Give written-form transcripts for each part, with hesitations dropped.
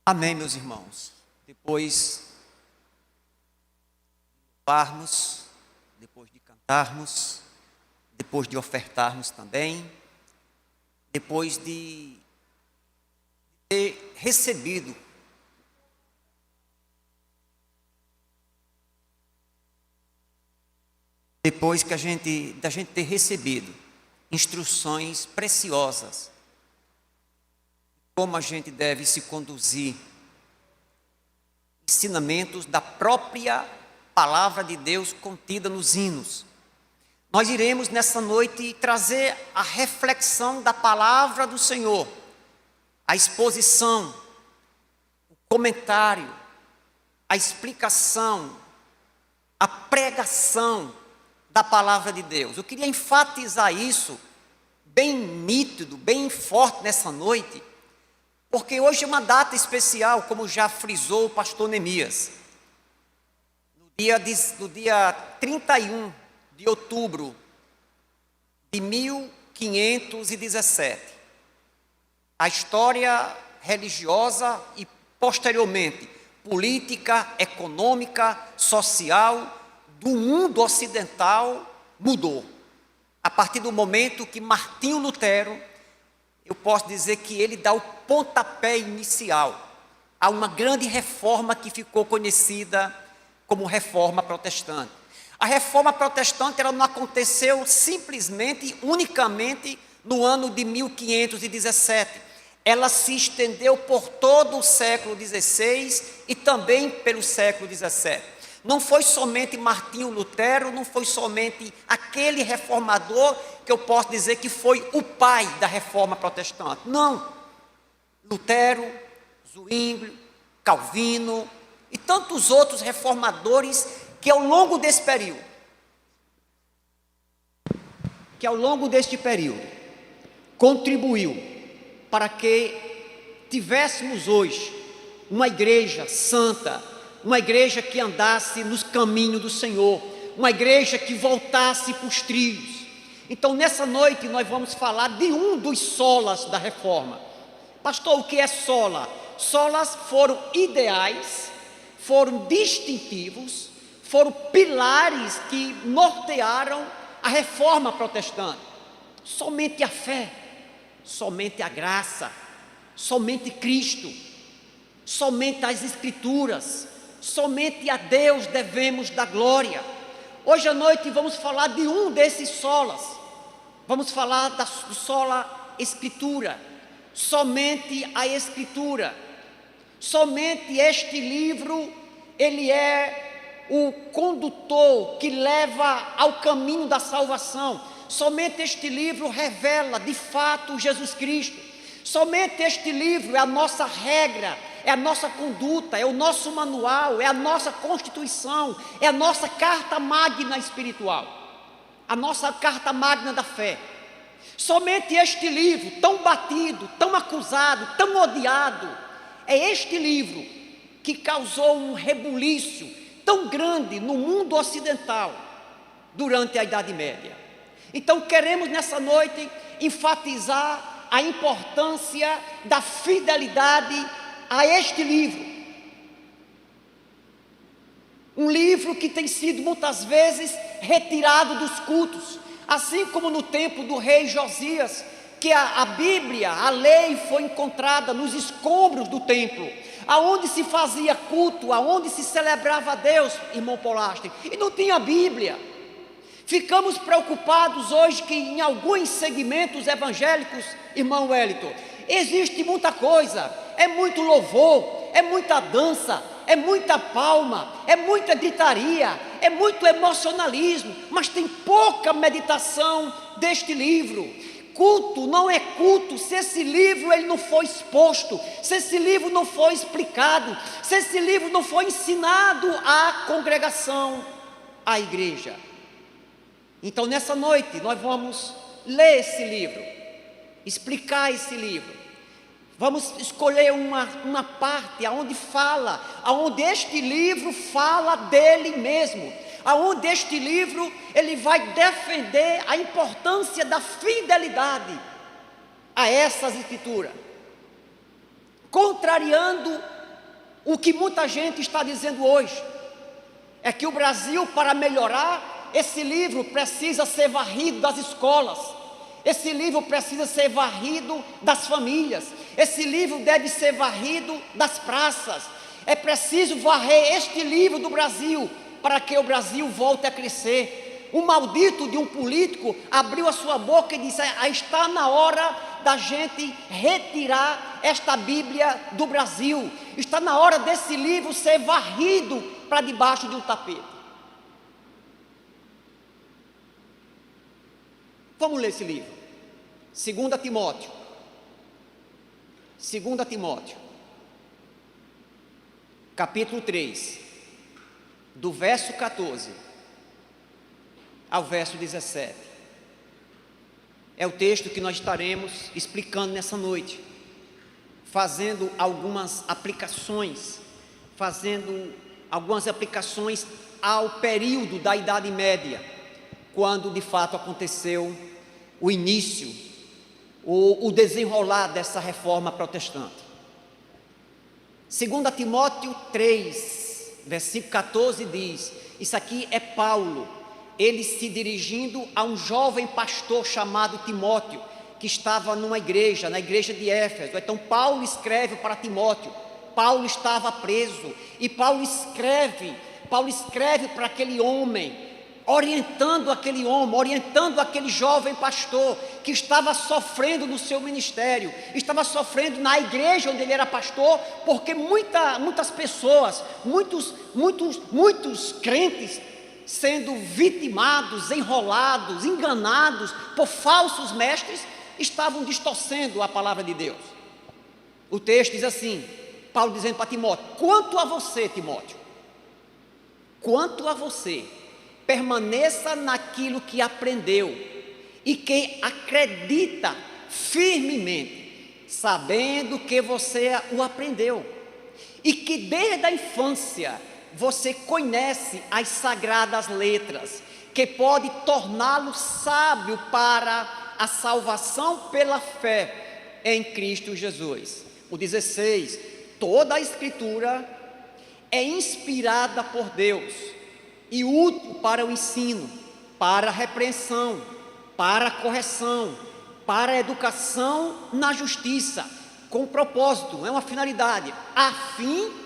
Amém, meus irmãos. Depois de louvarmos, depois de cantarmos, depois de ofertarmos também, depois de ter recebido da gente ter recebido instruções preciosas, como a gente deve se conduzir, ensinamentos da própria palavra de Deus contida nos hinos. Nós iremos nessa noite trazer a reflexão da palavra do Senhor, a exposição, o comentário, a explicação, a pregação da palavra de Deus. Eu queria enfatizar isso bem nítido, bem forte nessa noite, porque hoje é uma data especial, como já frisou o pastor Neemias. No dia 31 de outubro de 1517, a história religiosa e, posteriormente, política, econômica, social do mundo ocidental mudou. A partir do momento que Martinho Lutero, eu posso dizer que ele dá o pontapé inicial a uma grande reforma que ficou conhecida como Reforma Protestante. A Reforma Protestante ela não aconteceu simplesmente, unicamente no ano de 1517. Ela se estendeu por todo o século XVI e também pelo século XVII. Não foi somente Martinho Lutero, não foi somente aquele reformador que eu posso dizer que foi o pai da Reforma Protestante. Não. Lutero, Zwinglio, Calvino e tantos outros reformadores que ao longo deste período, contribuiu para que tivéssemos hoje uma igreja santa, uma igreja que andasse nos caminhos do Senhor, uma igreja que voltasse para os trilhos. Então, nessa noite, nós vamos falar de um dos solas da reforma. Pastor, o que é sola? Solas foram ideais, foram distintivos, foram pilares que nortearam a reforma protestante. Somente a fé, somente a graça, somente Cristo, somente as Escrituras, somente a Deus devemos da glória. Hoje à noite vamos falar de um desses solas. Vamos falar do sola Escritura. Somente a Escritura. Somente este livro, ele é o condutor que leva ao caminho da salvação. Somente este livro revela de fato Jesus Cristo. Somente este livro é a nossa regra, é a nossa conduta, é o nosso manual, é a nossa constituição, é a nossa carta magna espiritual, a nossa carta magna da fé. Somente este livro, tão batido, tão acusado, tão odiado, é este livro que causou um rebuliço tão grande no mundo ocidental durante a Idade Média. Então queremos nessa noite enfatizar a importância da fidelidade a este livro. Um livro que tem sido muitas vezes retirado dos cultos, assim como no tempo do rei Josias, que a Bíblia, a lei foi encontrada nos escombros do templo, aonde se fazia culto, aonde se celebrava a Deus, irmão Polastre, e não tinha Bíblia. Ficamos preocupados hoje que em alguns segmentos evangélicos, irmão Wellington, existe muita coisa, é muito louvor, é muita dança, é muita palma, é muita gritaria, é muito emocionalismo, mas tem pouca meditação deste livro. Culto não é culto se esse livro ele não for exposto, se esse livro não for explicado, se esse livro não for ensinado à congregação, à igreja. Então nessa noite nós vamos ler esse livro, explicar esse livro. Vamos escolher uma parte aonde este livro fala dele mesmo, aonde este livro ele vai defender a importância da fidelidade a essas escrituras. contrariando o que muita gente está dizendo hoje. É que o Brasil, para melhorar, esse livro precisa ser varrido das escolas, esse livro precisa ser varrido das famílias, esse livro deve ser varrido das praças. É preciso varrer este livro do Brasil, para que o Brasil volte a crescer. O maldito de um político abriu a sua boca e disse: está na hora da gente retirar esta Bíblia do Brasil, está na hora desse livro ser varrido para debaixo de um tapete. Vamos ler esse livro, 2 Timóteo, capítulo 3, do verso 14 ao verso 17, é o texto que nós estaremos explicando nessa noite, fazendo algumas aplicações ao período da Idade Média, quando de fato aconteceu o início, o desenrolar dessa reforma protestante. 2 Timóteo 3, versículo 14 diz, isso aqui é Paulo, ele se dirigindo a um jovem pastor chamado Timóteo, que estava numa igreja, na igreja de Éfeso. Então Paulo escreve para Timóteo. Paulo estava preso, e Paulo escreve para aquele homem, orientando aquele jovem pastor que estava sofrendo no seu ministério, estava sofrendo na igreja onde ele era pastor, porque muitas pessoas, muitos crentes sendo vitimados, enrolados, enganados por falsos mestres, estavam distorcendo a palavra de Deus. O texto diz assim, Paulo dizendo para Timóteo: quanto a você, Timóteo, permaneça naquilo que aprendeu e que acredita firmemente, sabendo que você o aprendeu e que desde a infância você conhece as sagradas letras, que pode torná-lo sábio para a salvação pela fé em Cristo Jesus. O 16, toda a Escritura é inspirada por Deus e útil para o ensino, para a repreensão, para a correção, para a educação na justiça, com propósito, é uma finalidade, a fim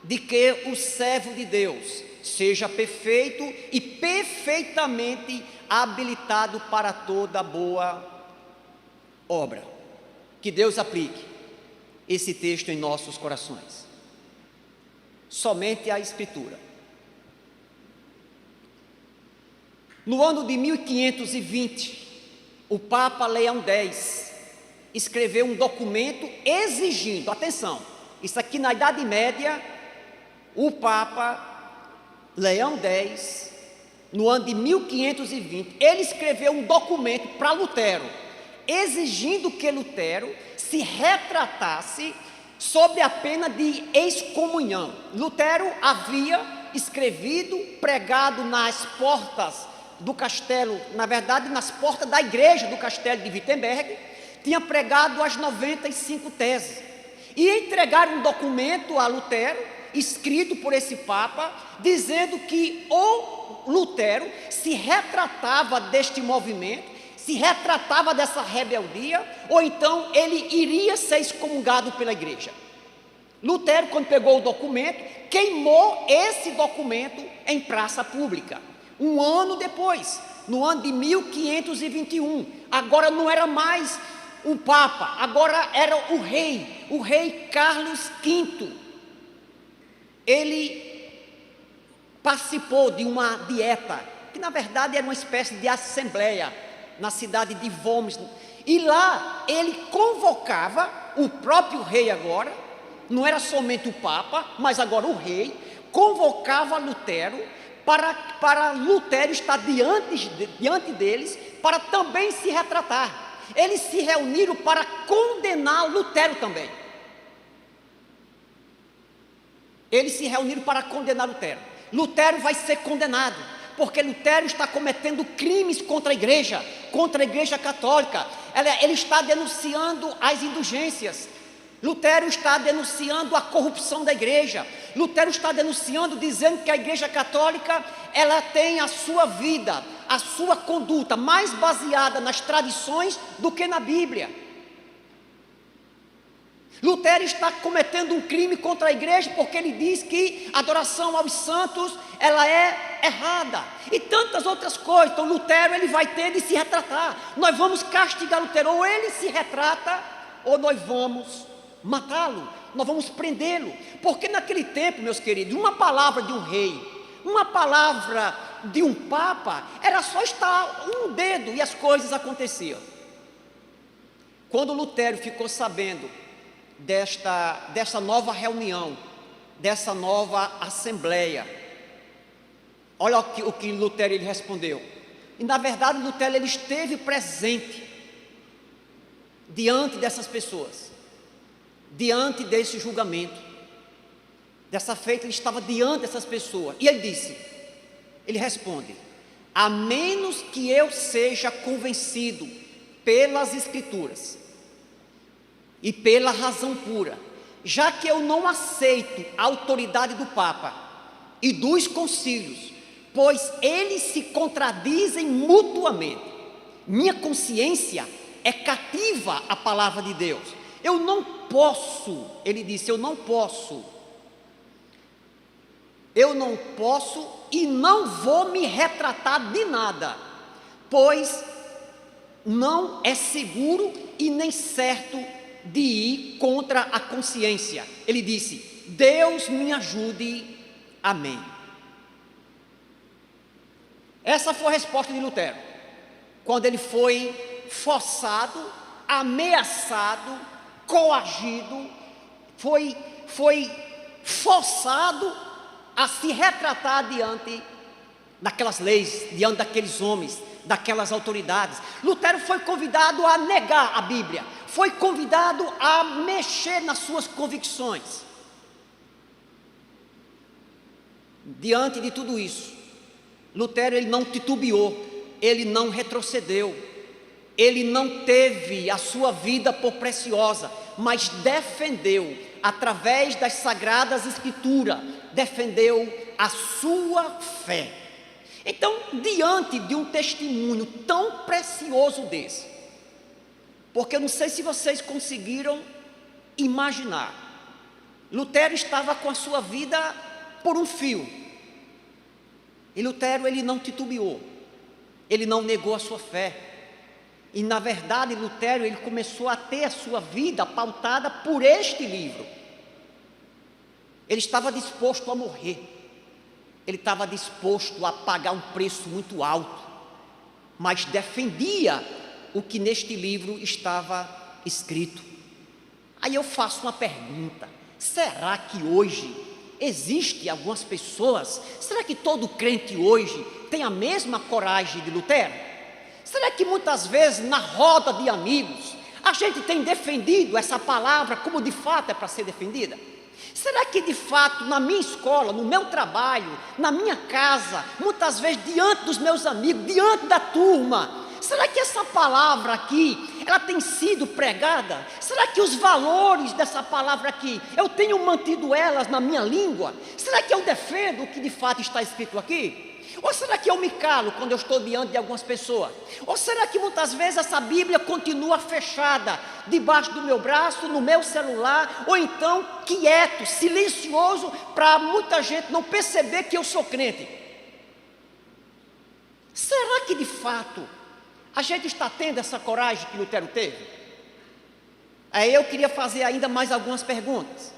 de que o servo de Deus seja perfeito e perfeitamente habilitado para toda boa obra. Que Deus aplique esse texto em nossos corações. Somente a Escritura. No ano de 1520, o Papa Leão X escreveu um documento exigindo, atenção, isso aqui na Idade Média, o Papa Leão X, no ano de 1520, ele escreveu um documento para Lutero, exigindo que Lutero se retratasse sob a pena de excomunhão. Lutero havia escrevido, pregado nas portas do castelo, na verdade nas portas da igreja do castelo de Wittenberg, tinha pregado as 95 teses, e entregaram um documento a Lutero, escrito por esse Papa, dizendo que ou Lutero se retratava deste movimento, se retratava dessa rebeldia, ou então ele iria ser excomungado pela igreja. Lutero, quando pegou o documento, queimou esse documento em praça pública. Um ano depois, no ano de 1521, agora não era mais um Papa, agora era o rei Carlos V. Ele participou de uma dieta, que na verdade era uma espécie de assembleia, na cidade de Worms, e lá ele convocava o próprio rei agora, não era somente o Papa, mas agora o rei, convocava Lutero, para Lutero estar diante deles, para também se retratar. Eles se reuniram para condenar Lutero também. Lutero vai ser condenado, porque Lutero está cometendo crimes contra a igreja católica. Ele está denunciando as indulgências. Lutero está denunciando a corrupção da igreja. Lutero está denunciando, dizendo que a igreja católica, ela tem a sua vida, a sua conduta mais baseada nas tradições do que na Bíblia. Lutero está cometendo um crime contra a igreja, porque ele diz que a adoração aos santos, ela é errada, e tantas outras coisas. Então Lutero, ele vai ter de se retratar. Nós vamos castigar Lutero, ou ele se retrata, ou nós vamos matá-lo, nós vamos prendê-lo. Porque naquele tempo, meus queridos, uma palavra de um rei, uma palavra de um papa, era só estar um dedo e as coisas aconteciam. Quando Lutero ficou sabendo desta nova reunião, dessa nova assembleia, olha o que Lutero ele respondeu. E na verdade Lutero ele esteve presente diante dessas pessoas, diante desse julgamento, dessa feita. Ele estava diante dessas pessoas, e ele responde: a menos que eu seja convencido pelas Escrituras e pela razão pura, já que eu não aceito a autoridade do Papa e dos concílios, pois eles se contradizem mutuamente, minha consciência é cativa à palavra de Deus. Eu não posso, ele disse, eu não posso e não vou me retratar de nada, pois não é seguro e nem certo de ir contra a consciência. Ele disse: Deus me ajude, amém. Essa foi a resposta de Lutero, quando ele foi forçado, ameaçado, coagido, foi forçado a se retratar diante daquelas leis, diante daqueles homens, daquelas autoridades. Lutero foi convidado a negar a Bíblia, foi convidado a mexer nas suas convicções. Diante de tudo isso, Lutero ele não titubeou, ele não retrocedeu, ele não teve a sua vida por preciosa, mas defendeu, através das Sagradas Escrituras, defendeu a sua fé. Então, diante de um testemunho tão precioso desse, porque eu não sei se vocês conseguiram imaginar, Lutero estava com a sua vida por um fio, e Lutero ele não titubeou, ele não negou a sua fé, e na verdade Lutero ele começou a ter a sua vida pautada por este livro. Ele estava disposto a morrer, ele estava disposto a pagar um preço muito alto, mas defendia o que neste livro estava escrito. Aí eu faço uma pergunta: será que hoje existe algumas pessoas, será que todo crente hoje tem a mesma coragem de Lutero? Será que muitas vezes na roda de amigos a gente tem defendido essa palavra como de fato é para ser defendida? Será que de fato na minha escola, no meu trabalho, na minha casa, muitas vezes diante dos meus amigos, diante da turma, será que essa palavra aqui, ela tem sido pregada? Será que os valores dessa palavra aqui, eu tenho mantido elas na minha língua? Será que eu defendo o que de fato está escrito aqui? Ou será que eu me calo quando eu estou diante de algumas pessoas? Ou será que muitas vezes essa Bíblia continua fechada debaixo do meu braço, no meu celular, ou então quieto, silencioso, para muita gente não perceber que eu sou crente? Será que de fato a gente está tendo essa coragem que Lutero teve? Aí eu queria fazer ainda mais algumas perguntas.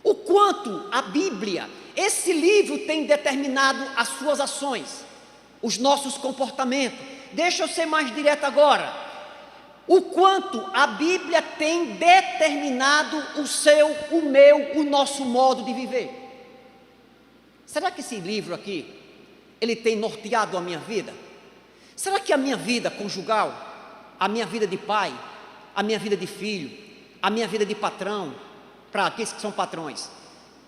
O quanto a Bíblia, esse livro, tem determinado as suas ações, os nossos comportamentos? Deixa eu ser mais direto agora. O quanto a Bíblia tem determinado o seu, o meu, o nosso modo de viver? Será que esse livro aqui, ele tem norteado a minha vida? Será que a minha vida conjugal, a minha vida de pai, a minha vida de filho, a minha vida de patrão, para aqueles que são patrões,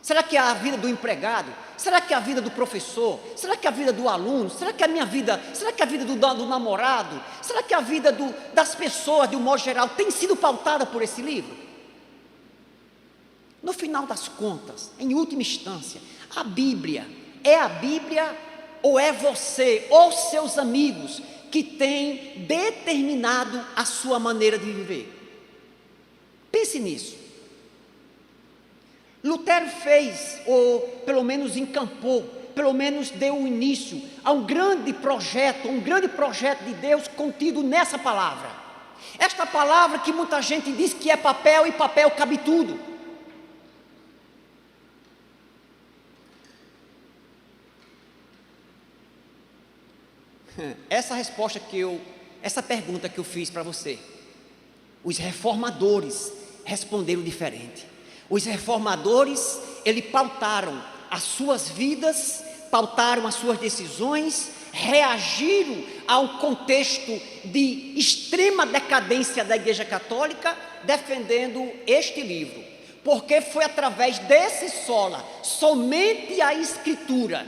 será que a vida do empregado, será que a vida do professor, será que a vida do aluno, será que a minha vida, será que a vida do namorado, será que a vida das pessoas de um modo geral tem sido pautada por esse livro? No final das contas, em última instância, a Bíblia é a Bíblia ou é você ou seus amigos que têm determinado a sua maneira de viver? Pense nisso. Lutero fez, ou pelo menos encampou, pelo menos deu início a um grande projeto de Deus contido nessa palavra. Esta palavra que muita gente diz que é papel, e papel cabe tudo. Essa pergunta que eu fiz para você, os reformadores responderam diferente. Os reformadores, eles pautaram as suas vidas, pautaram as suas decisões, reagiram a um contexto de extrema decadência da Igreja Católica, defendendo este livro, porque foi através desse somente a Escritura,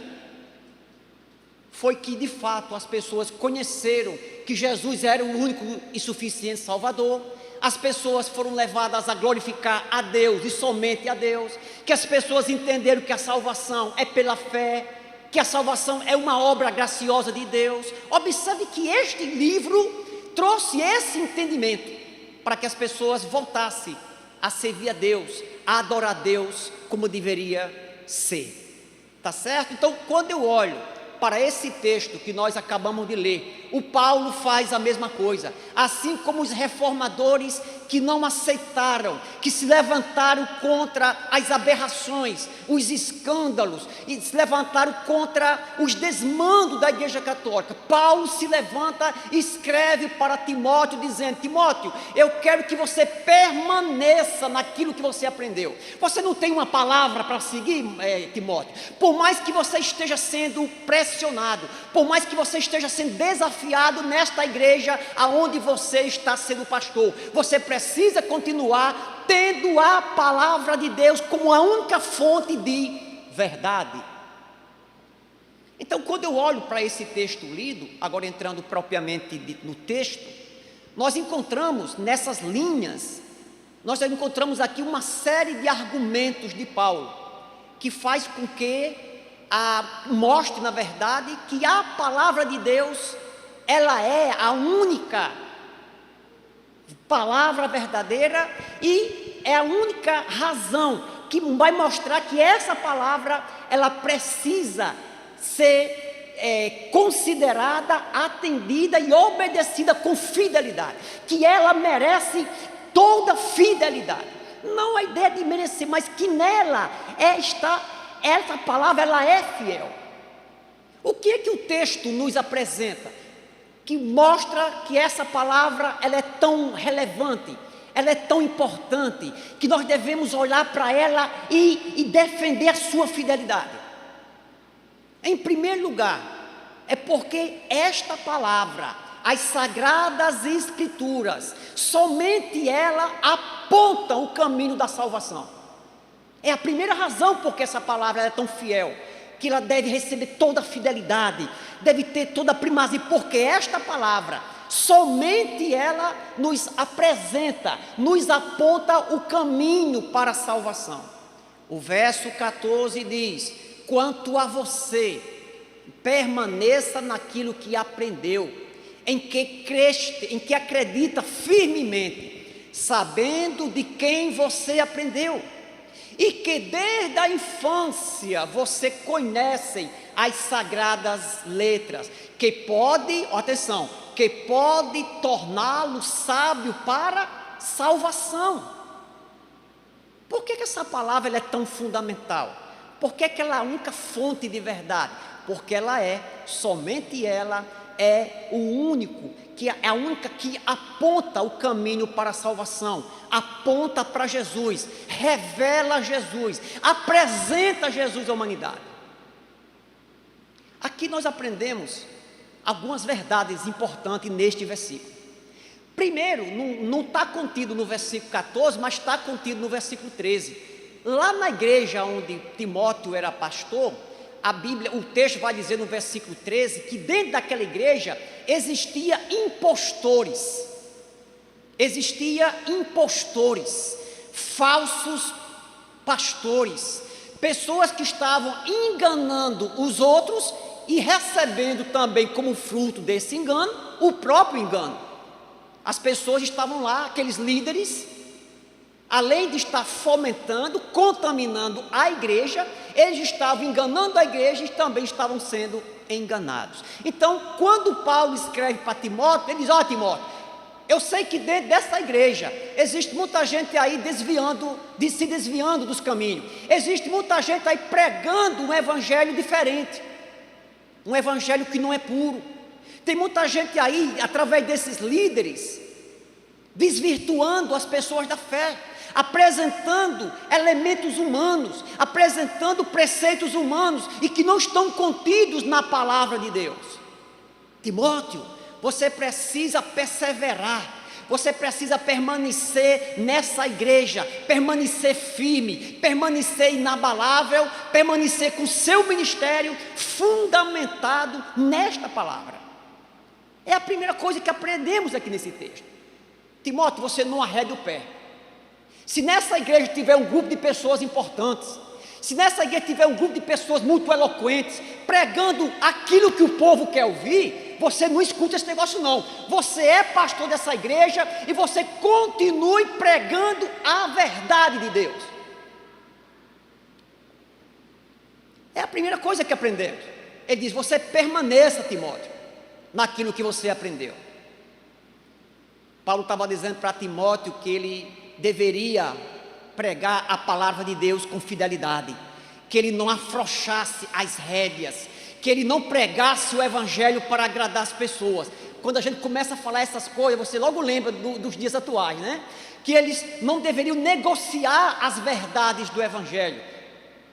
foi que de fato as pessoas conheceram que Jesus era o único e suficiente Salvador. As pessoas foram levadas a glorificar a Deus e somente a Deus, que as pessoas entenderam que a salvação é pela fé, que a salvação é uma obra graciosa de Deus. Observe que este livro trouxe esse entendimento para que as pessoas voltassem a servir a Deus, a adorar a Deus como deveria ser. Tá certo? Então, quando eu olho para esse texto que nós acabamos de ler, o Paulo faz a mesma coisa, assim como os reformadores que não aceitaram, que se levantaram contra as aberrações, os escândalos, e se levantaram contra os desmandos da Igreja Católica. Paulo se levanta e escreve para Timóteo, dizendo: Timóteo, eu quero que você permaneça naquilo que você aprendeu. Você não tem uma palavra para seguir, Timóteo? Por mais que você esteja sendo pressionado, por mais que você esteja sendo desafiado nesta igreja aonde você está sendo pastor, você precisa continuar tendo a palavra de Deus como a única fonte de verdade. Então, quando eu olho para esse texto lido, agora entrando propriamente no texto, nós encontramos nessas linhas, nós encontramos aqui uma série de argumentos de Paulo, que faz com que mostre, na verdade, que a palavra de Deus, ela é a única palavra verdadeira e é a única razão que vai mostrar que essa palavra, ela precisa ser considerada, atendida e obedecida com fidelidade, que ela merece toda fidelidade, não a ideia de merecer, mas que nela essa palavra, ela é fiel. O que é que o texto nos apresenta? Que mostra que essa palavra, ela é tão relevante, ela é tão importante, que nós devemos olhar para ela e defender a sua fidelidade. Em primeiro lugar, é porque esta palavra, as Sagradas Escrituras, somente ela aponta o caminho da salvação. É a primeira razão porque essa palavra é tão fiel, que ela deve receber toda a fidelidade, deve ter toda a primazia, porque esta palavra, somente ela nos apresenta, nos aponta o caminho para a salvação. O verso 14 diz: quanto a você, permaneça naquilo que aprendeu, em que acredita firmemente, sabendo de quem você aprendeu, e que desde a infância você conhece as sagradas letras, que pode, atenção, que pode torná-lo sábio para salvação. Por que essa palavra ela é tão fundamental? Por que ela é a única fonte de verdade? Porque somente ela é o único, que é a única que aponta o caminho para a salvação, aponta para Jesus, revela Jesus, apresenta Jesus à humanidade. Aqui nós aprendemos algumas verdades importantes neste versículo. Primeiro, não está contido no versículo 14, mas está contido no versículo 13. Lá na igreja onde Timóteo era pastor, a Bíblia, o texto vai dizer no versículo 13, que dentro daquela igreja existia impostores, falsos pastores, pessoas que estavam enganando os outros e recebendo também como fruto desse engano, o próprio engano. As pessoas estavam lá, aqueles líderes, além de estar fomentando, contaminando a igreja, eles estavam enganando a igreja e também estavam sendo enganados. Então, quando Paulo escreve para Timóteo, ele diz: ó, Timóteo, eu sei que dentro dessa igreja existe muita gente aí se desviando dos caminhos. Existe muita gente aí pregando um evangelho diferente, um evangelho que não é puro. Tem muita gente aí, através desses líderes, desvirtuando as pessoas da fé, apresentando elementos humanos, apresentando preceitos humanos e que não estão contidos na palavra de Deus. Timóteo, você precisa perseverar, você precisa permanecer nessa igreja, permanecer firme, permanecer inabalável, permanecer com o seu ministério fundamentado nesta palavra. É a primeira coisa que aprendemos aqui nesse texto. Timóteo, você não arrede o pé. Se nessa igreja tiver um grupo de pessoas importantes, se nessa igreja tiver um grupo de pessoas muito eloquentes, pregando aquilo que o povo quer ouvir, você não escuta esse negócio não. Você é pastor dessa igreja e você continue pregando a verdade de Deus. É a primeira coisa que aprendemos. Ele diz: você permaneça, Timóteo, naquilo que você aprendeu. Paulo estava dizendo para Timóteo que ele deveria pregar a palavra de Deus com fidelidade, que ele não afrouxasse as rédeas, que ele não pregasse o evangelho para agradar as pessoas. Quando a gente começa a falar essas coisas, você logo lembra dos dias atuais, né? Que eles não deveriam negociar as verdades do evangelho.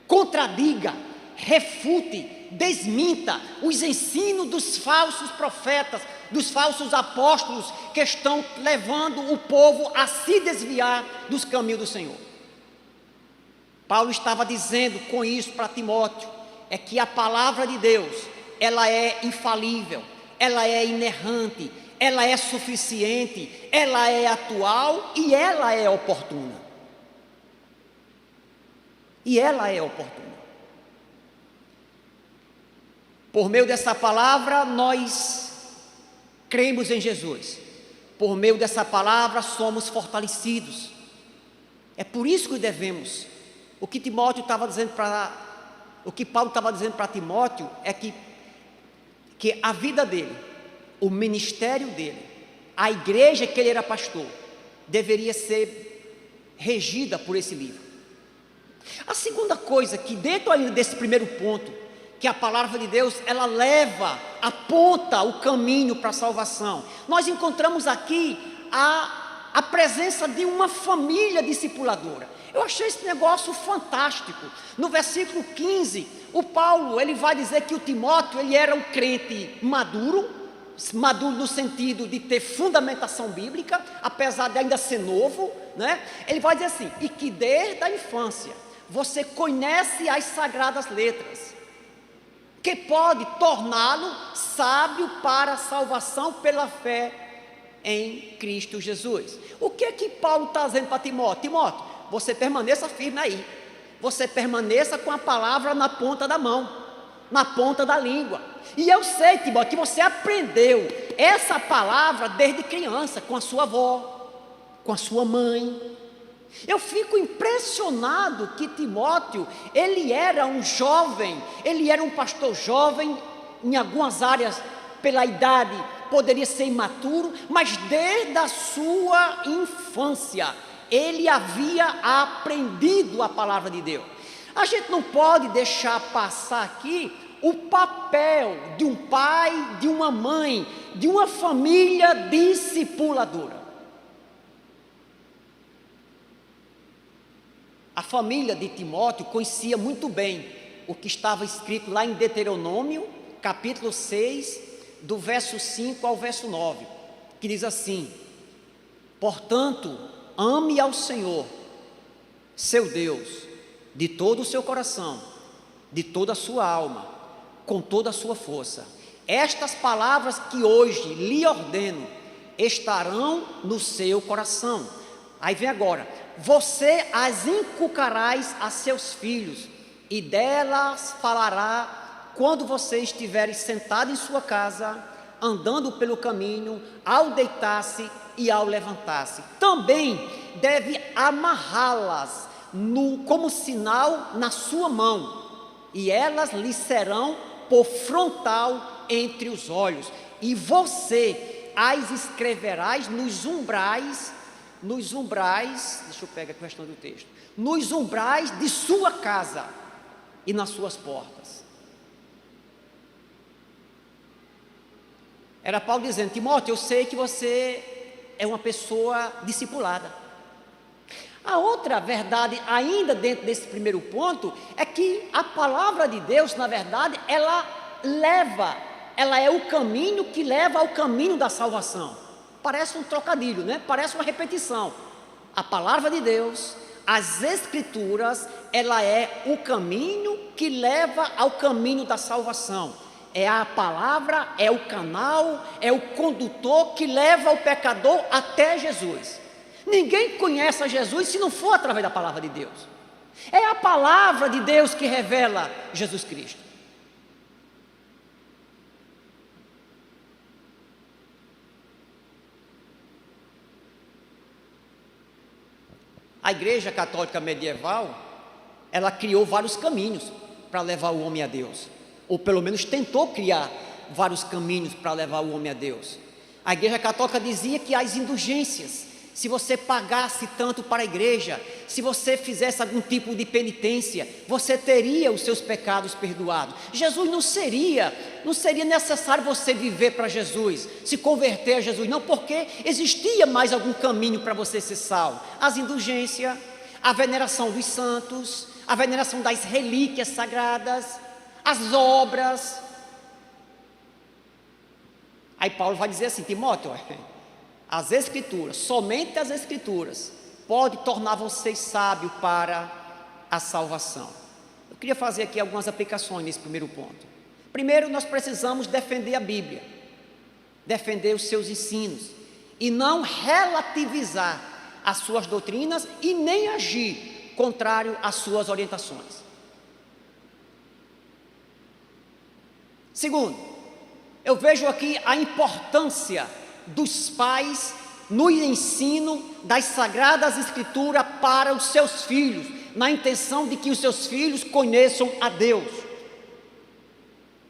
Contradiga, refute, desminta os ensinos dos falsos profetas, dos falsos apóstolos que estão levando o povo a se desviar dos caminhos do Senhor. Paulo estava dizendo com isso para Timóteo, é que a palavra de Deus, ela é infalível, ela é inerrante, ela é suficiente, ela é atual e ela é oportuna. E ela é oportuna. Por meio dessa palavra, nós cremos em Jesus. Por meio dessa palavra, somos fortalecidos. É por isso que devemos. O que Paulo estava dizendo para Timóteo é que a vida dele, o ministério dele, a igreja que ele era pastor, deveria ser regida por esse livro. A segunda coisa, que dentro ainda desse primeiro ponto, que a palavra de Deus, ela aponta o caminho para a salvação. Nós encontramos aqui a presença de uma família discipuladora. Eu achei esse negócio fantástico. No versículo 15, o Paulo, ele vai dizer que o Timóteo, ele era um crente maduro no sentido de ter fundamentação bíblica, apesar de ainda ser novo, né? Ele vai dizer assim: e que desde a infância você conhece as sagradas letras, que pode torná-lo sábio para a salvação pela fé em Cristo Jesus. O que é que Paulo está dizendo para Timóteo? Timóteo, você permaneça firme aí, você permaneça com a palavra na ponta da mão, na ponta da língua. E eu sei, Timóteo, que você aprendeu essa palavra desde criança, com a sua avó, com a sua mãe. Eu fico impressionado que Timóteo, ele era um jovem, ele era um pastor jovem, em algumas áreas, pela idade, poderia ser imaturo, mas desde a sua infância, ele havia aprendido a palavra de Deus. A gente não pode deixar passar aqui o papel de um pai, de uma mãe, de uma família discipuladora. A família de Timóteo conhecia muito bem o que estava escrito lá em Deuteronômio, capítulo 6, do verso 5 ao verso 9, que diz assim: portanto, ame ao Senhor, seu Deus, de todo o seu coração, de toda a sua alma, com toda a sua força. Estas palavras que hoje lhe ordeno estarão no seu coração. Aí vem agora: você as inculcarás a seus filhos, e delas falará quando você estiver sentado em sua casa, andando pelo caminho, ao deitar-se e ao levantar-se. Também deve amarrá-las como sinal na sua mão, e elas lhe serão por frontal entre os olhos, e você as escreverás nos umbrais, deixa eu pegar a questão do texto, nos umbrais de sua casa e nas suas portas. Era Paulo dizendo: Timóteo, eu sei que você é uma pessoa discipulada. A outra verdade, ainda dentro desse primeiro ponto, é que a palavra de Deus, na verdade, ela é o caminho que leva ao caminho da salvação. Parece um trocadilho, né? Parece uma repetição. A palavra de Deus, as Escrituras, ela é o caminho que leva ao caminho da salvação. É a palavra, é o canal, é o condutor que leva o pecador até Jesus. Ninguém conhece a Jesus se não for através da palavra de Deus. É a palavra de Deus que revela Jesus Cristo. A Igreja Católica medieval, ela criou vários caminhos para levar o homem a Deus, ou pelo menos tentou criar vários caminhos para levar o homem a Deus. A Igreja Católica dizia que as indulgências, se você pagasse tanto para a igreja, se você fizesse algum tipo de penitência, você teria os seus pecados perdoados. Jesus não seria necessário você viver para Jesus, se converter a Jesus, não, porque existia mais algum caminho para você ser salvo. As indulgências, a veneração dos santos, a veneração das relíquias sagradas, as obras. Aí Paulo vai dizer assim: Timóteo, as Escrituras, somente as Escrituras, pode tornar vocês sábios para a salvação. Eu queria fazer aqui algumas aplicações nesse primeiro ponto. Primeiro, nós precisamos defender a Bíblia, defender os seus ensinos, e não relativizar as suas doutrinas e nem agir contrário às suas orientações. Segundo, eu vejo aqui a importância dos pais no ensino das Sagradas Escrituras para os seus filhos, na intenção de que os seus filhos conheçam a Deus.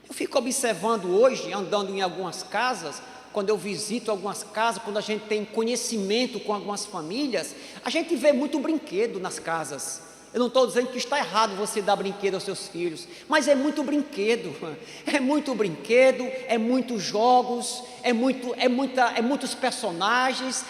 Eu fico observando hoje, andando em algumas casas, quando eu visito algumas casas, quando a gente tem conhecimento com algumas famílias, a gente vê muito brinquedo nas casas. Eu não estou dizendo que está errado você dar brinquedo aos seus filhos, mas é muito brinquedo, é muitos jogos, é muitos personagens,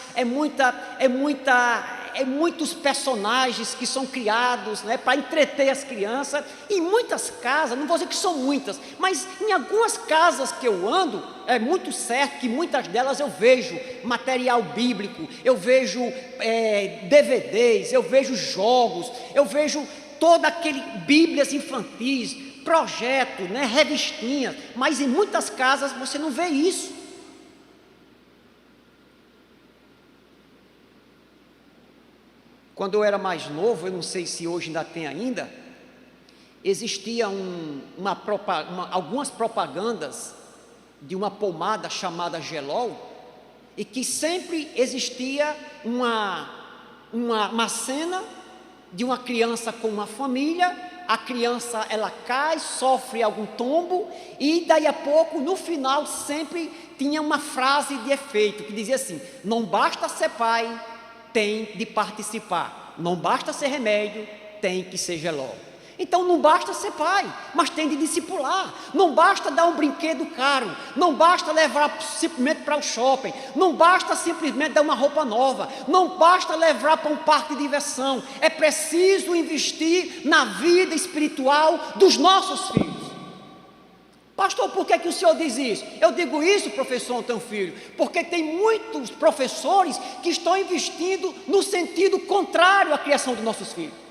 muitos personagens que são criados, né, para entreter as crianças. Em muitas casas, não vou dizer que são muitas, mas em algumas casas que eu ando, é muito certo que muitas delas eu vejo material bíblico, eu vejo DVDs, eu vejo jogos, eu vejo todo aquele bíblias infantis, projetos, né, revistinhas, mas em muitas casas você não vê isso. Quando eu era mais novo, eu não sei se hoje ainda tem ainda, existia algumas propagandas de uma pomada chamada Gelol, e que sempre existia uma cena de uma criança com uma família. A criança, ela cai, sofre algum tombo, e daí a pouco, no final, sempre tinha uma frase de efeito, que dizia assim: não basta ser pai, tem de participar, não basta ser remédio, tem que ser Gelol. Então não basta ser pai, mas tem de discipular. Não basta dar um brinquedo caro, não basta levar simplesmente para o shopping, não basta simplesmente dar uma roupa nova, não basta levar para um parque de diversão. É preciso investir na vida espiritual dos nossos filhos. Pastor, por que o senhor diz isso? Eu digo isso, professor Antônio Filho, porque tem muitos professores que estão investindo no sentido contrário à criação dos nossos filhos.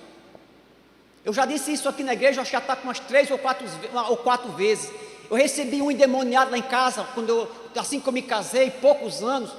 Eu já disse isso aqui na igreja, acho que já está com umas 3 ou 4 vezes. Eu recebi um endemoniado lá em casa, assim que eu me casei, poucos anos,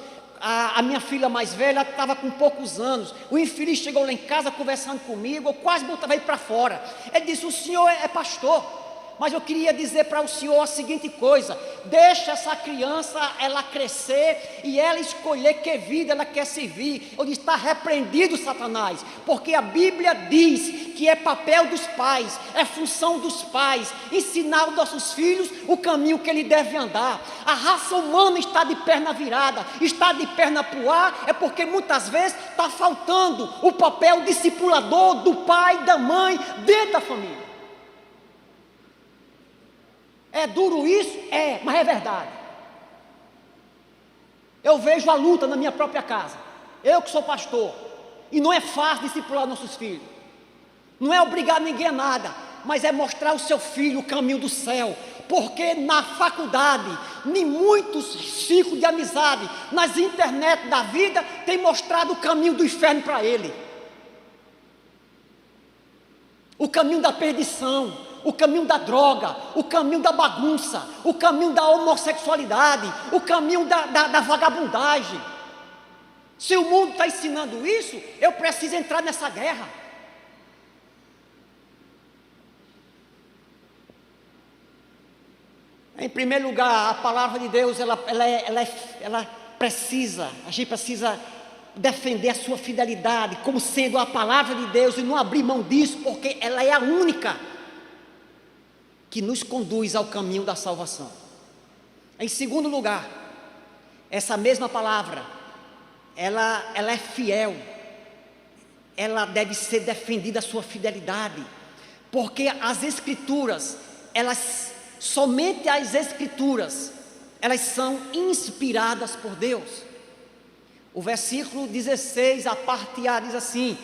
a minha filha mais velha estava com poucos anos. O infeliz chegou lá em casa conversando comigo, eu quase botava ele para fora. Ele disse: o senhor é pastor, mas eu queria dizer para o senhor a seguinte coisa: deixa essa criança ela crescer e ela escolher que vida ela quer servir. Eu disse: está repreendido, Satanás, porque a Bíblia diz que é papel dos pais, é função dos pais ensinar aos nossos filhos o caminho que ele deve andar. A raça humana está de perna virada, está de perna para o ar, é porque muitas vezes está faltando o papel discipulador do pai, da mãe, dentro da família. É duro isso? É, mas é verdade. Eu vejo a luta na minha própria casa, eu que sou pastor, e não é fácil discipular nossos filhos. Não é obrigar ninguém a nada, mas é mostrar ao seu filho o caminho do céu. Porque na faculdade, em muitos ciclos de amizade, nas internet da vida, tem mostrado o caminho do inferno para ele. O caminho da perdição, o caminho da droga, o caminho da bagunça, o caminho da homossexualidade, o caminho da vagabundagem. Se o mundo está ensinando isso, eu preciso entrar nessa guerra. Em primeiro lugar, a palavra de Deus, a gente precisa defender a sua fidelidade como sendo a palavra de Deus e não abrir mão disso, porque ela é a única que nos conduz ao caminho da salvação. Em segundo lugar, essa mesma palavra, ela é fiel, ela deve ser defendida a sua fidelidade, porque as Escrituras, somente as Escrituras, elas são inspiradas por Deus. O versículo 16, a parte A, diz assim: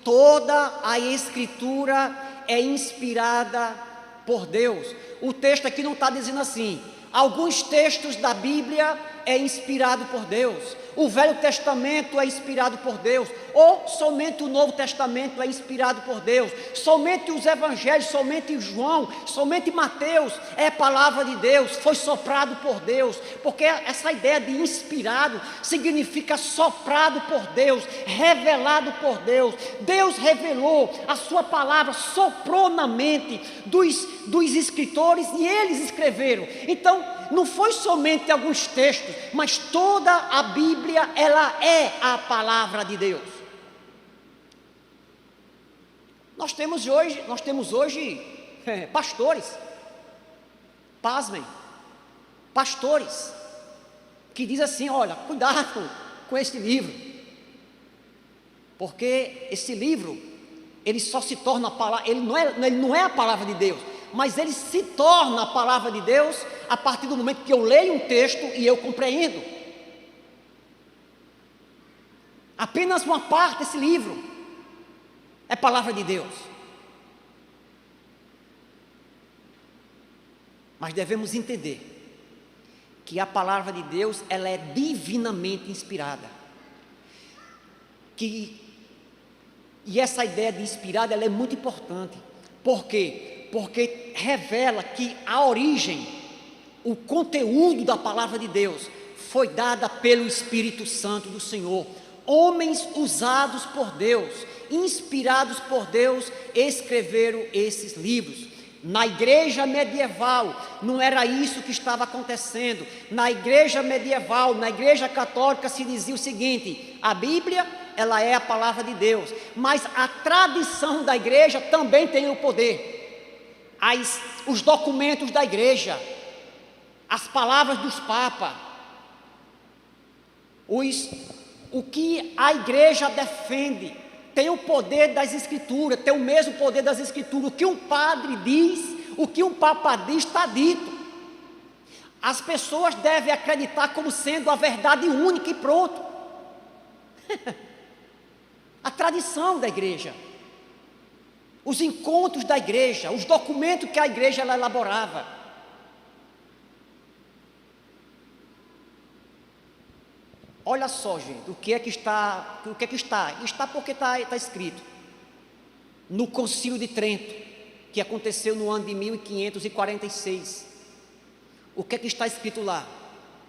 toda a Escritura é inspirada por Deus. O texto aqui não está dizendo assim. Alguns textos da Bíblia é inspirado por Deus. O Velho Testamento é inspirado por Deus, ou somente o Novo Testamento é inspirado por Deus. Somente os Evangelhos, somente João, somente Mateus é palavra de Deus, foi soprado por Deus. Porque essa ideia de inspirado significa soprado por Deus, revelado por Deus. Deus revelou a sua palavra, soprou na mente dos escritores e eles escreveram. Então, não foi somente alguns textos, mas toda a Bíblia, ela é a palavra de Deus. Nós temos hoje pastores, pasmem, pastores, que dizem assim: olha, cuidado com esse livro, porque esse livro, ele só se torna a palavra, ele não é a palavra de Deus, mas ele se torna a palavra de Deus a partir do momento que eu leio um texto e eu compreendo. Apenas uma parte desse livro é palavra de Deus. Mas devemos entender que a palavra de Deus, ela é divinamente inspirada. E essa ideia de inspirada, ela é muito importante. Por quê? Porque revela que a origem, o conteúdo da palavra de Deus foi dada pelo Espírito Santo do Senhor. Homens usados por Deus, inspirados por Deus, escreveram esses livros. Na igreja medieval, não era isso que estava acontecendo. Na igreja medieval, na igreja católica, se dizia o seguinte: a Bíblia, ela é a palavra de Deus, mas a tradição da igreja também tem o poder. Os documentos da igreja, as palavras dos papas, o que a igreja defende, tem o poder das Escrituras, tem o mesmo poder das Escrituras. O que um padre diz, o que um papa diz, está dito. As pessoas devem acreditar como sendo a verdade única e pronto. A tradição da igreja, os encontros da igreja, os documentos que a igreja ela elaborava. Olha só, gente, o que é que está? Está porque está escrito no Concílio de Trento, que aconteceu no ano de 1546. O que é que está escrito lá?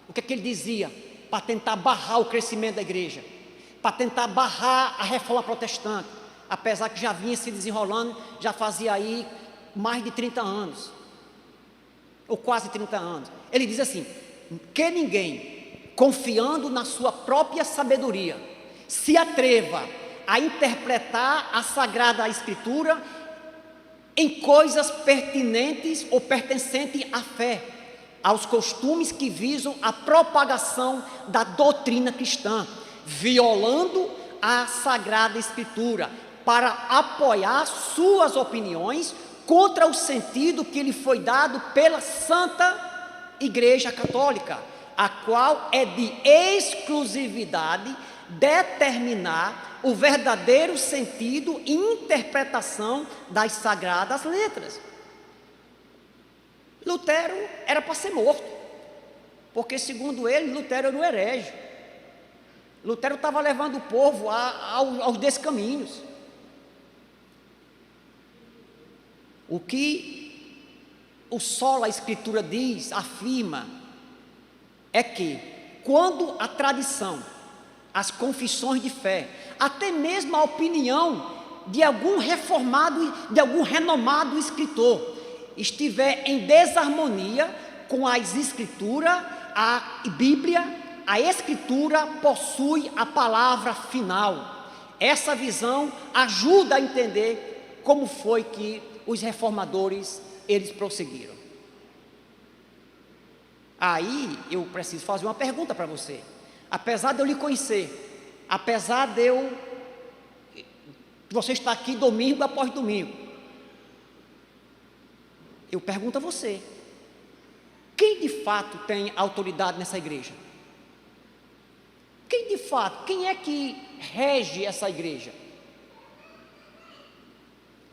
O que é que ele dizia? para tentar barrar o crescimento da igreja, para tentar barrar a reforma protestante, apesar que já vinha se desenrolando, já fazia aí mais de 30 anos, ou quase 30 anos. Ele diz assim: que ninguém, confiando na sua própria sabedoria, se atreva a interpretar a Sagrada Escritura em coisas pertinentes ou pertencentes à fé, aos costumes que visam a propagação da doutrina cristã, violando a Sagrada Escritura, para apoiar suas opiniões contra o sentido que lhe foi dado pela Santa Igreja Católica, a qual é de exclusividade determinar o verdadeiro sentido e interpretação das Sagradas Letras. Lutero era para ser morto, porque segundo ele, Lutero era um herege. Lutero estava levando o povo aos descaminhos. O que o sola Escritura diz, afirma, é que quando a tradição, as confissões de fé, até mesmo a opinião de algum reformado, de algum renomado escritor, estiver em desarmonia com as Escrituras, a Bíblia, a Escritura possui a palavra final. Essa visão ajuda a entender como foi que os reformadores, eles prosseguiram. Aí eu preciso fazer uma pergunta para você. Apesar de eu lhe conhecer, apesar de você estar aqui domingo após domingo, eu pergunto a você: quem de fato tem autoridade nessa igreja? Quem de fato, quem é que rege essa igreja?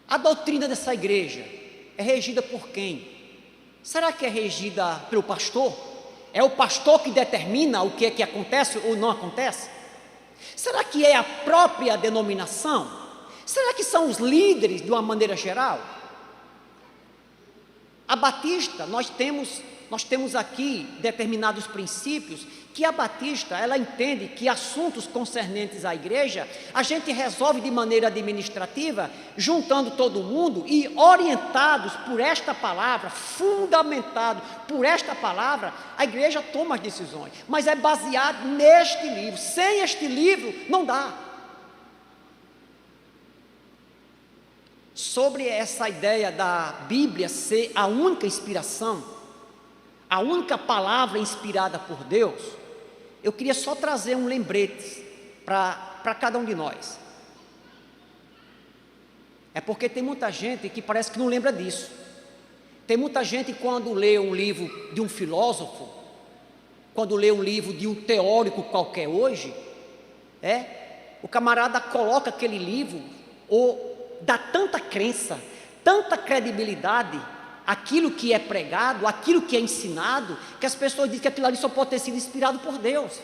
A doutrina dessa igreja é regida por quem? Será que é regida pelo pastor? É o pastor que determina o que é que acontece ou não acontece? Será que é a própria denominação? Será que são os líderes de uma maneira geral? A Batista, nós temos aqui determinados princípios que a Batista, ela entende que assuntos concernentes à igreja, a gente resolve de maneira administrativa, juntando todo mundo e orientados por esta palavra, fundamentado por esta palavra, a igreja toma as decisões, mas é baseado neste livro. Sem este livro, não dá. Sobre essa ideia da Bíblia ser a única inspiração, a única palavra inspirada por Deus, eu queria só trazer um lembrete para cada um de nós. É porque tem muita gente que parece que não lembra disso. Tem muita gente, quando lê um livro de um filósofo, quando lê um livro de um teórico qualquer hoje, o camarada coloca aquele livro, ou dá tanta crença, tanta credibilidade aquilo que é pregado, aquilo que é ensinado, que as pessoas dizem que aquilo ali só pode ter sido inspirado por Deus.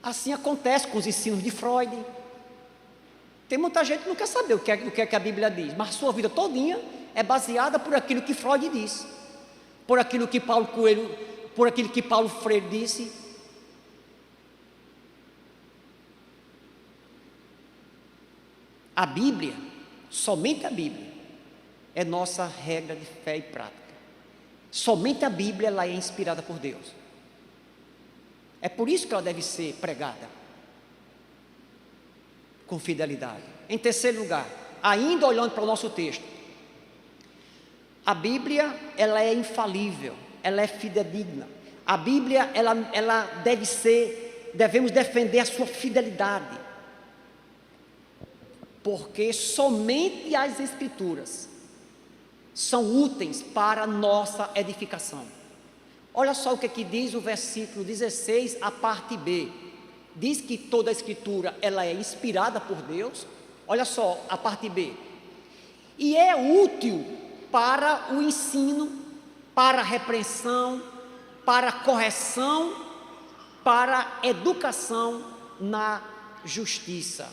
Assim acontece com os ensinos de Freud. Tem muita gente que não quer saber o que é que a Bíblia diz, mas sua vida todinha é baseada por aquilo que Freud diz, por aquilo que Paulo Coelho, por aquilo que Paulo Freire disse. A Bíblia, somente a Bíblia, é nossa regra de fé e prática. Somente a Bíblia, ela é inspirada por Deus. É por isso que ela deve ser pregada com fidelidade. Em terceiro lugar, ainda olhando para o nosso texto, a Bíblia, ela é infalível, ela é fidedigna. A Bíblia, ela devemos defender a sua fidelidade, porque somente as Escrituras são úteis para a nossa edificação. Olha só o que diz o versículo 16, a parte B. Diz que toda a Escritura, ela é inspirada por Deus. Olha só a parte B. E é útil para o ensino, para a repreensão, para a correção, para a educação na justiça.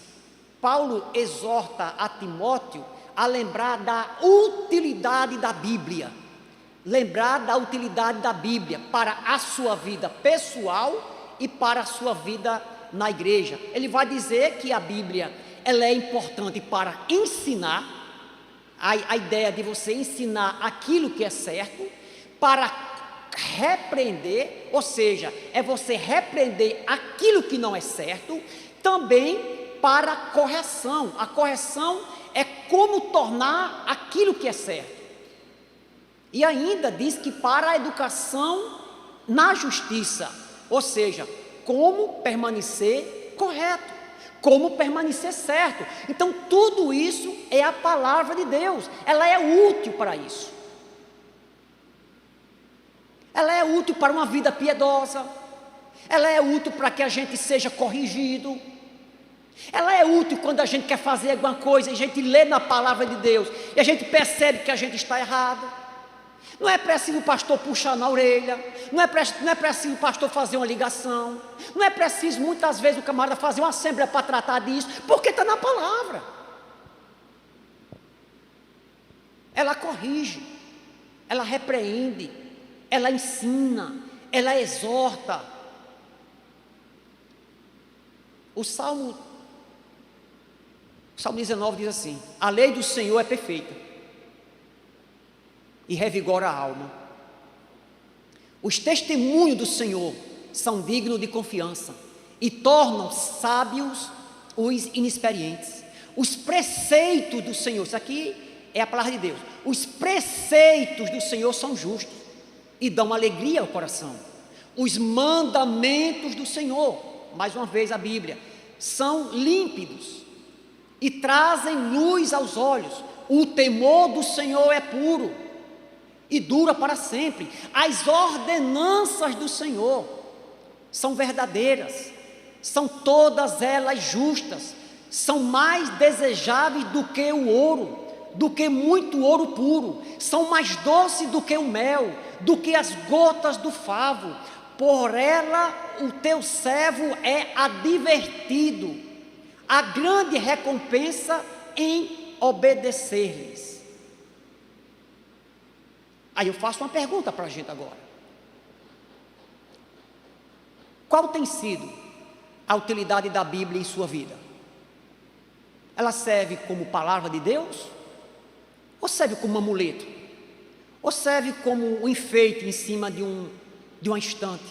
Paulo exorta a Timóteo a lembrar da utilidade da Bíblia, lembrar da utilidade da Bíblia para a sua vida pessoal e para a sua vida na igreja. Ele vai dizer que a Bíblia, ela é importante para ensinar, a ideia de você ensinar aquilo que é certo, para repreender, ou seja, é você repreender aquilo que não é certo, também para a correção. A correção é como tornar aquilo que é certo. E ainda diz que para a educação na justiça, ou seja, como permanecer correto, como permanecer certo. Então tudo isso é a palavra de Deus, ela é útil para isso. Ela é útil para uma vida piedosa, ela é útil para que a gente seja corrigido, ela é útil quando a gente quer fazer alguma coisa e a gente lê na palavra de Deus e a gente percebe que a gente está errado. Não é preciso o pastor puxar na orelha, não é preciso o pastor fazer uma ligação, não é preciso muitas vezes o camarada fazer uma assembleia para tratar disso, porque está na palavra. Ela corrige, ela repreende, ela ensina, ela exorta. O Salmo 19 diz assim: a lei do Senhor é perfeita e revigora a alma. Os testemunhos do Senhor são dignos de confiança e tornam sábios os inexperientes. Os preceitos do Senhor, isso aqui é a palavra de Deus, os preceitos do Senhor são justos e dão alegria ao coração. Os mandamentos do Senhor, mais uma vez a Bíblia, são límpidos e trazem luz aos olhos. O temor do Senhor é puro e dura para sempre. As ordenanças do Senhor são verdadeiras, são todas elas justas, são mais desejáveis do que o ouro, do que muito ouro puro, são mais doces do que o mel, do que as gotas do favo. Por ela o teu servo é advertido, a grande recompensa em obedecer-lhes. Aí eu faço uma pergunta para a gente agora: qual tem sido a utilidade da Bíblia em sua vida? Ela serve como palavra de Deus? Ou serve como um amuleto? Ou serve como um enfeite em cima de uma estante,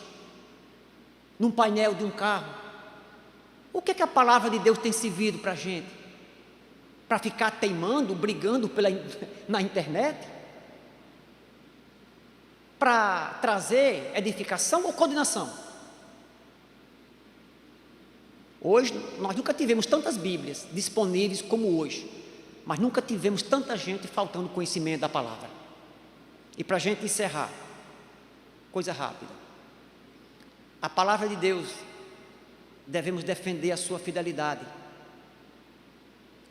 num painel de um carro? O que a palavra de Deus tem servido para a gente? Para ficar teimando, brigando na internet? Para trazer edificação ou condenação? Hoje, nós nunca tivemos tantas Bíblias disponíveis como hoje, mas nunca tivemos tanta gente faltando conhecimento da palavra. E para a gente encerrar, coisa rápida, a palavra de Deus, devemos defender a sua fidelidade,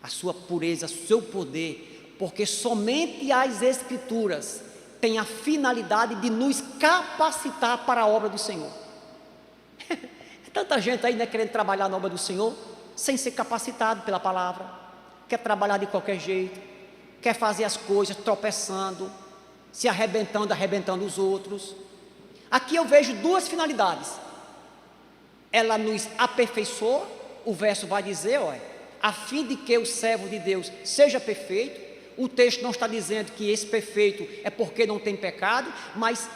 a sua pureza, o seu poder, porque somente as Escrituras têm a finalidade de nos capacitar para a obra do Senhor. Tanta gente aí, né, querendo trabalhar na obra do Senhor, sem ser capacitado pela palavra, quer trabalhar de qualquer jeito, quer fazer as coisas tropeçando, se arrebentando os outros. Aqui eu vejo duas finalidades. Ela nos aperfeiçoa, o verso vai dizer, olha, a fim de que o servo de Deus seja perfeito. O texto não está dizendo que esse perfeito é porque não tem pecado, mas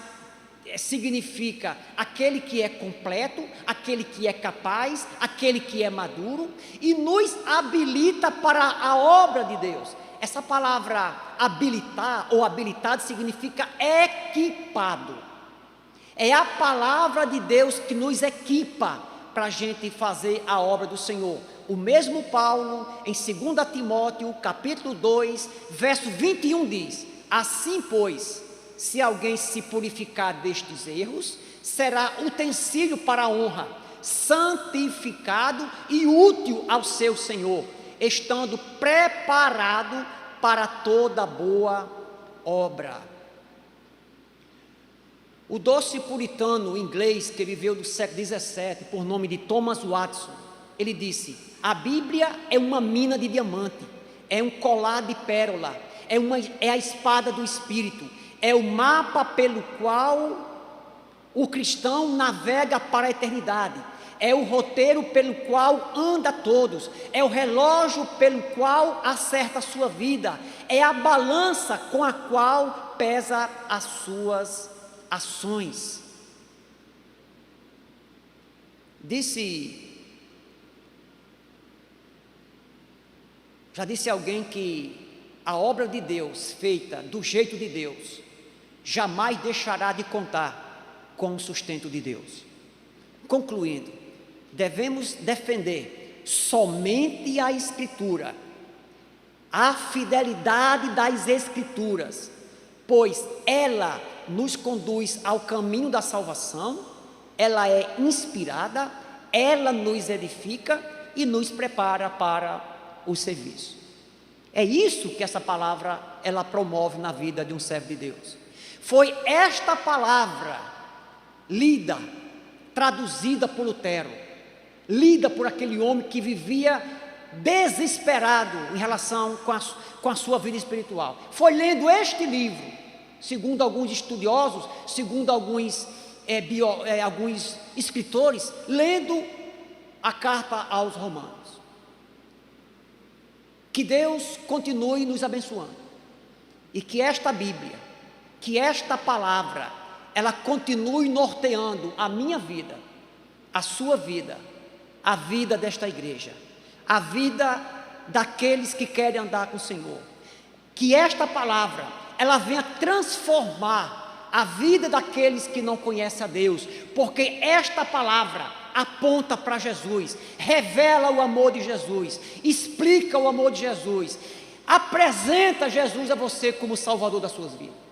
significa aquele que é completo, aquele que é capaz, aquele que é maduro, e nos habilita para a obra de Deus. Essa palavra habilitar ou habilitado significa equipado. É a palavra de Deus que nos equipa para a gente fazer a obra do Senhor. O mesmo Paulo, em 2 Timóteo, capítulo 2, verso 21 diz: assim, pois, se alguém se purificar destes erros, será utensílio para a honra, santificado e útil ao seu Senhor, estando preparado para toda boa obra. O doce puritano inglês que viveu do século XVII, por nome de Thomas Watson, ele disse: a Bíblia é uma mina de diamante, é um colar de pérola, é a espada do Espírito, é o mapa pelo qual o cristão navega para a eternidade, é o roteiro pelo qual anda todos, é o relógio pelo qual acerta a sua vida, é a balança com a qual pesa as suas ações. Já disse alguém que a obra de Deus, feita do jeito de Deus, jamais deixará de contar com o sustento de Deus. Concluindo, devemos defender somente a Escritura, a fidelidade das Escrituras, pois ela nos conduz ao caminho da salvação, ela é inspirada, ela nos edifica e nos prepara para o serviço. É isso que essa palavra ela promove na vida de um servo de Deus. Foi esta palavra lida, traduzida por Lutero, lida por aquele homem que vivia desesperado em relação com a sua vida espiritual. Foi lendo este livro, segundo alguns estudiosos, segundo alguns escritores, lendo a carta aos Romanos. Que Deus continue nos abençoando e que esta Bíblia, que esta palavra, ela continue norteando a minha vida, a sua vida, a vida desta igreja, a vida daqueles que querem andar com o Senhor. Que esta palavra, ela venha transformar a vida daqueles que não conhecem a Deus, porque esta palavra aponta para Jesus, revela o amor de Jesus, explica o amor de Jesus, apresenta Jesus a você como Salvador das suas vidas.